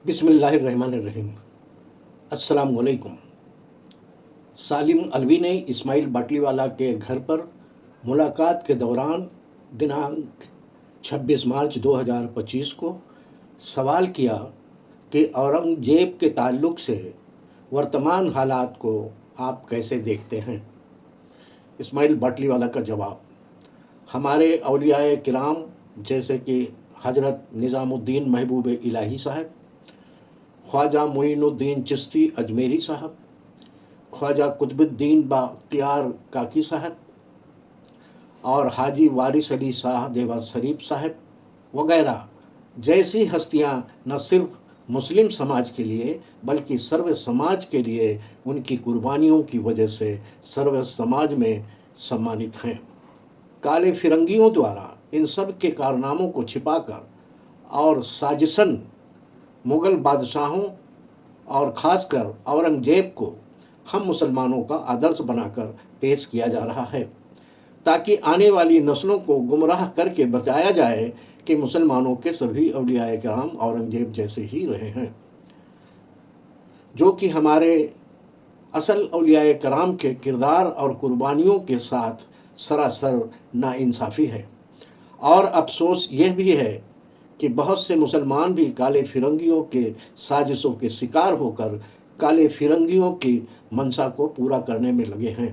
बिस्मिल्लाहिर्रहमानिर्रहीम। अस्सलाम वालेकुम। सालिम अलवी ने इस्माइल बाटलीवाला के घर पर मुलाकात के दौरान दिनांक 26 मार्च 2025 को सवाल किया कि औरंगजेब के ताल्लुक से वर्तमान हालात को आप कैसे देखते हैं। इस्माइल बाटलीवाला का जवाब: हमारे औलियाए किराम जैसे कि हज़रत निज़ामुद्दीन महबूब इलाही साहब, ख्वाजा मोइनुद्दीन चिश्ती अजमेरी साहब, ख्वाजा कुतुबुद्दीन बख्तियार काकी साहब और हाजी वारिस अली शाह देवा शरीफ साहब वगैरह जैसी हस्तियां न सिर्फ मुस्लिम समाज के लिए बल्कि सर्व समाज के लिए उनकी कुर्बानियों की वजह से सर्व समाज में सम्मानित हैं। काले फिरंगियों द्वारा इन सब के कारनामों को छिपाकर और साजिशन मुग़ल बादशाहों और ख़ासकर औरंगजेब को हम मुसलमानों का आदर्श बनाकर पेश किया जा रहा है, ताकि आने वाली नस्लों को गुमराह करके बचाया जाए कि मुसलमानों के सभी औलियाए किराम औरंगजेब जैसे ही रहे हैं, जो कि हमारे असल औलियाए किराम के किरदार और कुर्बानियों के साथ सरासर नाइंसाफ़ी है। और अफसोस यह भी है कि बहुत से मुसलमान भी काले फिरंगियों के साजिशों के शिकार होकर काले फिरंगियों की मंशा को पूरा करने में लगे हैं।